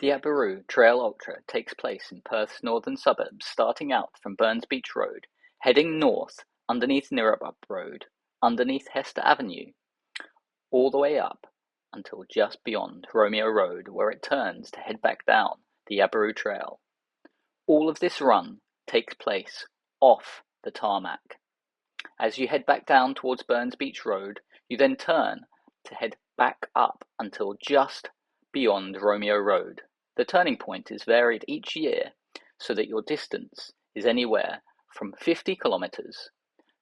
The Yaberoo Trail Ultra takes place in Perth's northern suburbs, starting out from Burns Beach Road, heading north underneath Nirabup Road, underneath Hester Avenue, all the way up until just beyond Romeo Road, where it turns to head back down the Yaberoo Trail. All of this run takes place off the tarmac. As you head back down towards Burns Beach Road, you then turn to head back up until just beyond Romeo Road. The turning point is varied each year so that your distance is anywhere from 50 kilometers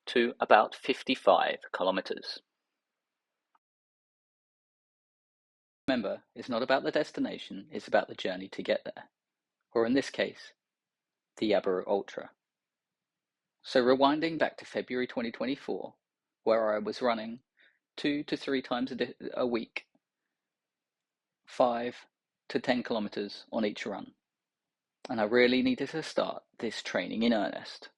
to about 55 kilometers. Remember, it's not about the destination, it's about the journey to get there. Or in this case, the Yaberoo Ultra. So rewinding back to February 2024, where I was running 2 to 3 times a week, 5 to 10 kilometers on each run. And I really needed to start this training in earnest.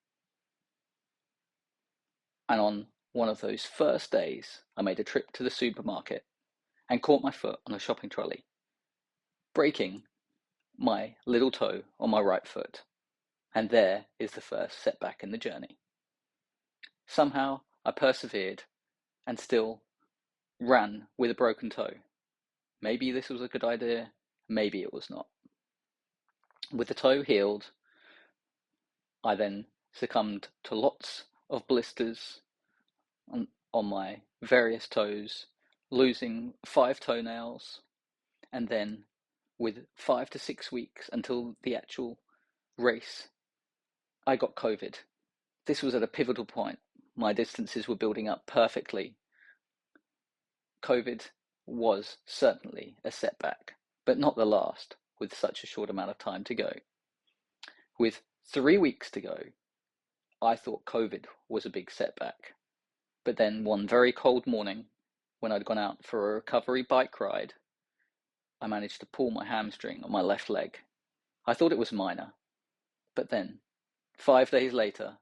And on one of those first days, I made a trip to the supermarket and caught my foot on a shopping trolley, breaking my little toe on my right foot. And there is the first setback in the journey. Somehow I persevered and still ran with a broken toe. Maybe this was a good idea, maybe it was not. With the toe healed, I then succumbed to lots of blisters on my various toes, losing 5 toenails, and then with 5 to 6 weeks until the actual race, I got COVID. This was at a pivotal point. My distances were building up perfectly. COVID was certainly a setback, but not the last, with such a short amount of time to go. With 3 weeks to go, I thought COVID was a big setback. But then one very cold morning, when I'd gone out for a recovery bike ride, I managed to pull my hamstring on my left leg. I thought it was minor, but then 5 days later,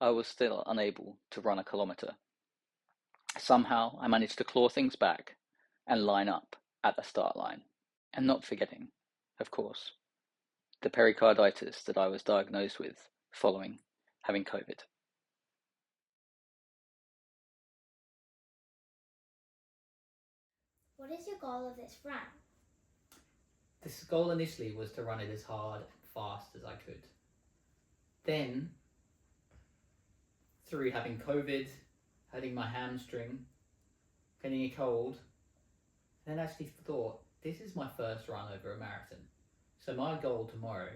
I was still unable to run a kilometer. Somehow I managed to claw things back and line up at the start line. And not forgetting, of course, the pericarditis that I was diagnosed with following having COVID. What is your goal of this run? This goal initially was to run it as hard and fast as I could. Then, through having COVID, hurting my hamstring, getting a cold, then actually thought, this is my first run over a marathon. So my goal tomorrow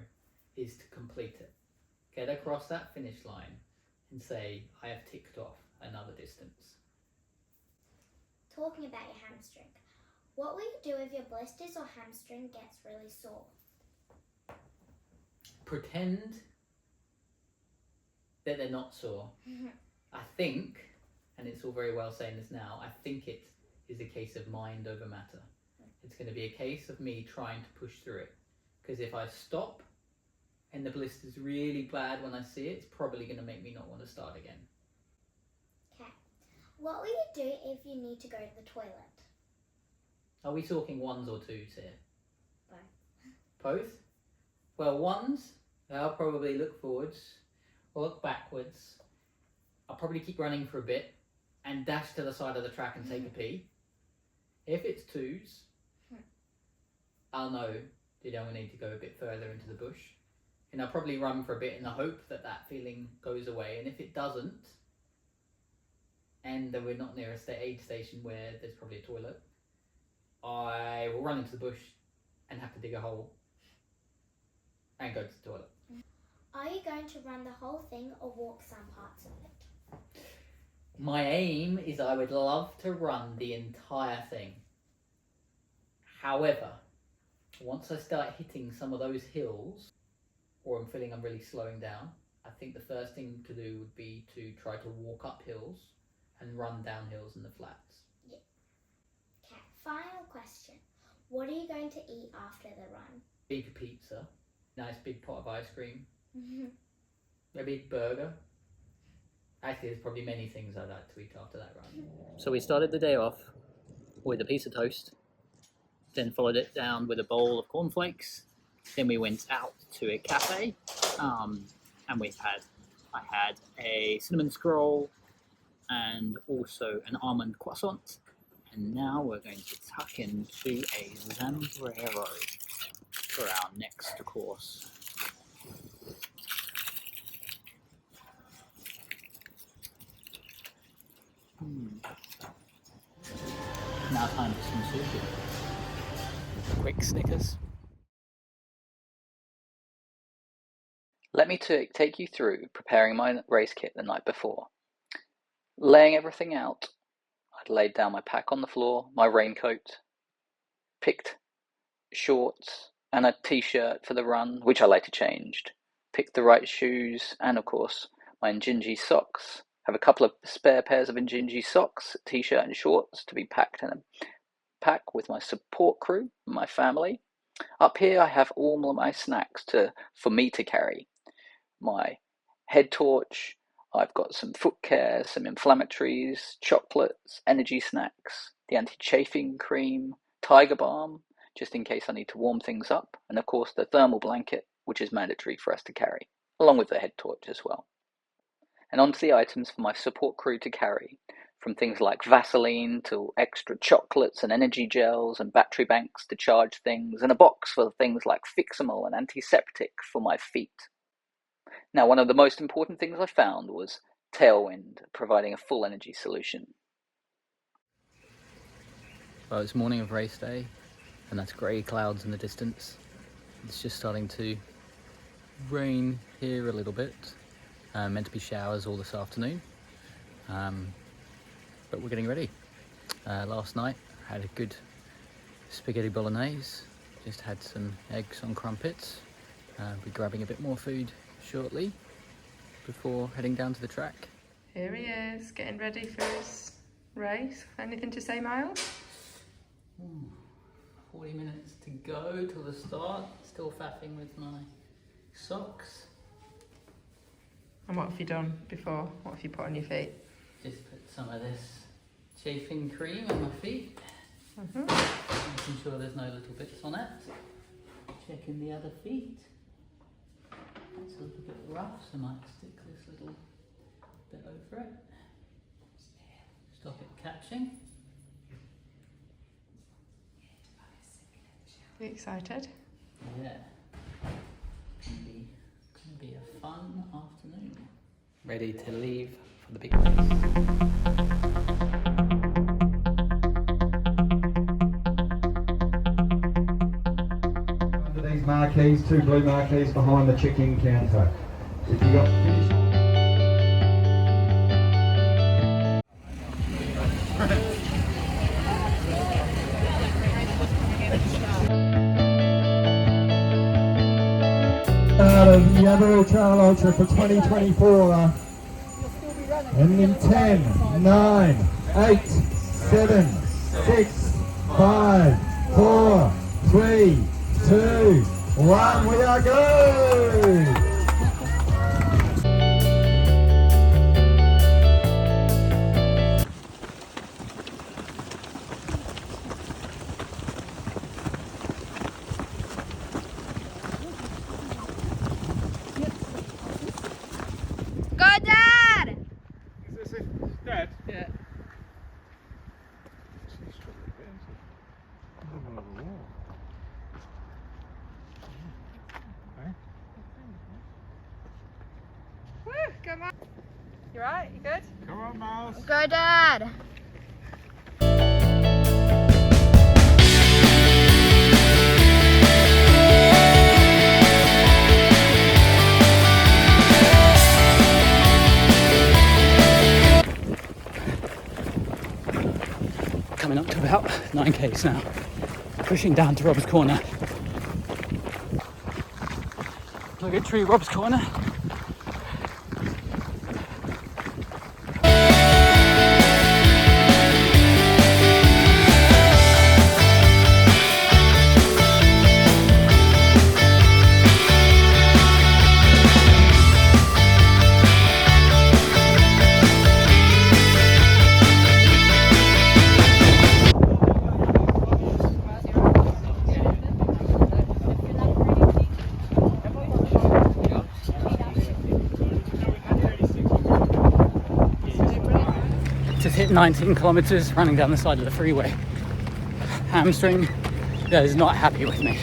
is to complete it. Get across that finish line and say, I have ticked off another distance. Talking about your hamstring, what will you do if your blisters or hamstring gets really sore? Pretend that they're not sore. I think, and it's all very well saying this now, I think it is a case of mind over matter. It's going to be a case of me trying to push through it. Because if I stop and the blister's really bad when I see it, it's probably going to make me not want to start again. Okay. What will you do if you need to go to the toilet? Are we talking ones or twos here? Both. Both? Well, ones, I'll probably look forwards or look backwards. I'll probably keep running for a bit and dash to the side of the track and take a pee. If it's twos, I'll know that I'm going to need to go a bit further into the bush. And I'll probably run for a bit in the hope that that feeling goes away. And if it doesn't, and then we're not near a aid station where there's probably a toilet, I will run into the bush and have to dig a hole and go to the toilet. Are you going to run the whole thing or walk some parts of it? My aim is I would love to run the entire thing. However, once I start hitting some of those hills, or I'm feeling I'm really slowing down, I think the first thing to do would be to try to walk up hills and run down hills in the flats. Yeah. Okay, final question. What are you going to eat after the run? Big pizza, nice big pot of ice cream, a big burger. Actually, there's probably many things I'd like to eat after that run. So we started the day off with a piece of toast, then followed it down with a bowl of cornflakes. Then we went out to a cafe, and I had a cinnamon scroll and also an almond croissant. And now we're going to tuck into a Yaberoo for our next course. Now time for some sushi. Quick Snickers. Let me take you through preparing my race kit the night before. Laying everything out, I'd laid down my pack on the floor, my raincoat, picked shorts and a t-shirt for the run, which I later changed, picked the right shoes, and of course my Injinji socks. Have a couple of spare pairs of Injinji socks, t-shirt and shorts to be packed in a pack with my support crew and my family. Up here I have all of my snacks for me to carry. My head torch, I've got some foot care, some inflammatories, chocolates, energy snacks, the anti-chafing cream, tiger balm, just in case I need to warm things up, and of course the thermal blanket, which is mandatory for us to carry, along with the head torch as well. And onto the items for my support crew to carry, from things like Vaseline to extra chocolates and energy gels and battery banks to charge things, and a box for things like Fixamal and antiseptic for my feet. Now, one of the most important things I found was Tailwind, providing a full energy solution. Well, it's morning of race day, and that's grey clouds in the distance. It's just starting to rain here a little bit. Meant to be showers all this afternoon, but we're getting ready. Last night I had a good spaghetti bolognese, just had some eggs on crumpets. Be grabbing a bit more food shortly before heading down to the track. Here he is, getting ready for his race. Anything to say, Miles? 40 minutes to go till the start. Still faffing with my socks. And what have you done before? What have you put on your feet? Just put some of this chafing cream on my feet. Making sure there's no little bits on it. Checking the other feet. It's a little bit rough, so I might stick this little bit over it. Stop it catching. Are you excited? Yeah. Gonna be a fun afternoon. Ready to leave for the big race. Under these marquees, 2 blue marquees behind the check-in counter. If you got finished. Of the Yaberoo Trail Ultra for 2024, and in 10, 9, 8, 7, 6, 5, 4, 3, 2, 1, we are go! Go, Dad! Is this it? Dad? Yeah. Woo, come on. You right? You good? Come on, Miles. Go, Dad! Coming up to about 9k's now. Pushing down to Rob's Corner. Obligatory Rob's Corner. hit 19 kilometers running down the side of the freeway. Hamstring is not happy with me.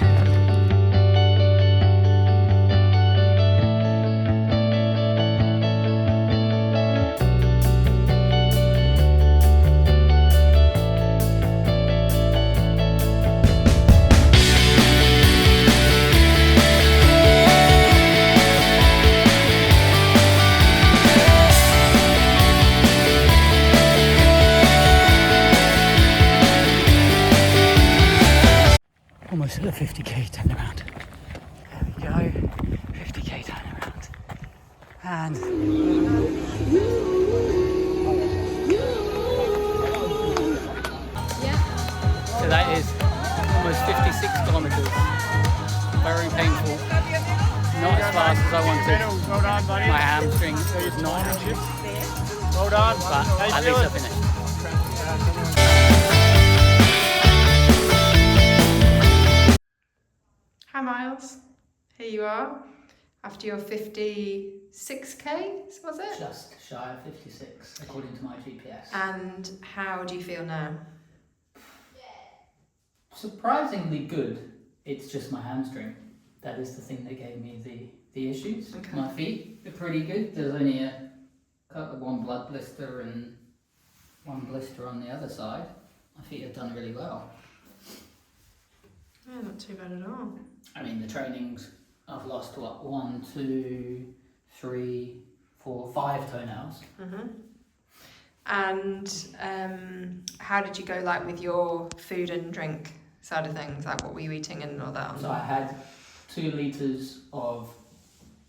Almost at the 50k turnaround. There we go, 50k turnaround. And so that is almost 56 kilometers. Very painful. Not as fast as I wanted. Well done, buddy. My hamstring is not happy, Well done. but at least I finished. Hi Miles, here you are after your 56k, was it? Just shy of 56 according to my GPS. And how do you feel now? Surprisingly good. It's just my hamstring. That is the thing that gave me the issues. Okay. My feet are pretty good. There's only one blood blister and one blister on the other side. My feet have done really well. Yeah, not too bad at all. I mean, the trainings, I've lost what, 1, 2, 3, 4, 5 toenails. Mm-hmm. And how did you go like with your food and drink side of things? Like what were you eating and all that? So I had 2 litres of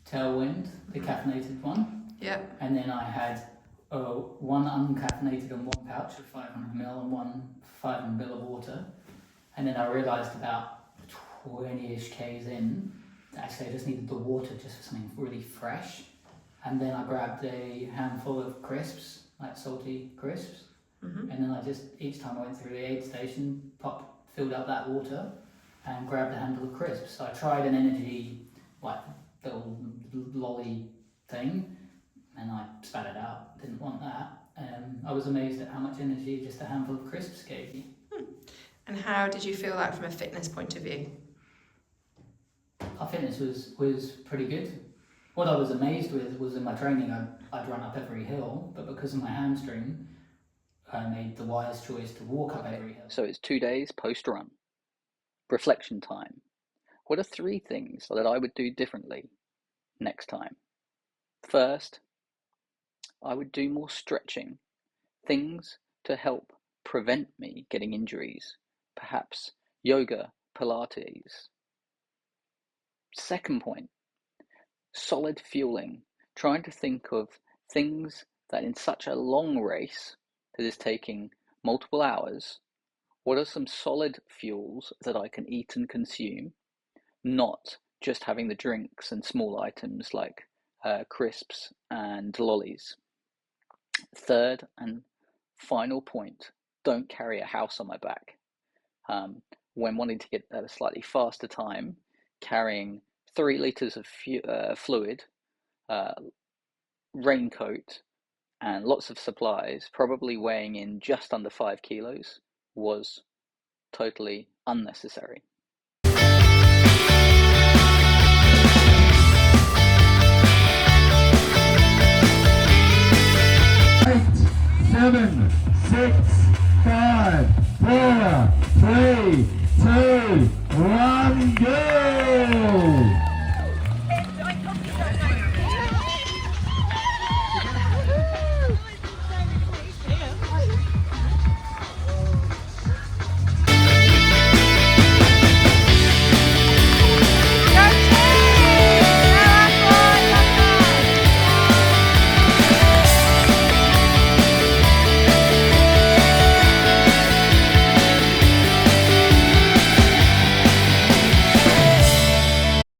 Tailwind, the caffeinated one. Yep. And then I had 1 uncaffeinated and 1 pouch of 500ml and 1 500ml of water. And then I realised about 20-ish k's in that actually I just needed the water just for something really fresh. And then I grabbed a handful of crisps, like salty crisps. Mm-hmm. And then I just, each time I went through the aid station, filled up that water and grabbed a handful of crisps. So I tried an energy, like little lolly thing, and I spat it out, didn't want that. I was amazed at how much energy just a handful of crisps gave me. And how did you feel like from a fitness point of view? Our fitness was pretty good. What I was amazed with was in my training I'd run up every hill, but because of my hamstring, I made the wise choice to walk up every hill. So it's 2 days post-run. Reflection time. What are 3 things that I would do differently next time? First, I would do more stretching, things to help prevent me getting injuries, perhaps yoga, Pilates. Second point, solid fueling, trying to think of things that in such a long race that is taking multiple hours, what are some solid fuels that I can eat and consume, not just having the drinks and small items like crisps and lollies. Third and final point, don't carry a house on my back. When wanting to get at a slightly faster time, carrying 3 litres of fluid, raincoat, and lots of supplies, probably weighing in just under 5 kilos, was totally unnecessary. 8, 7, 6, 5.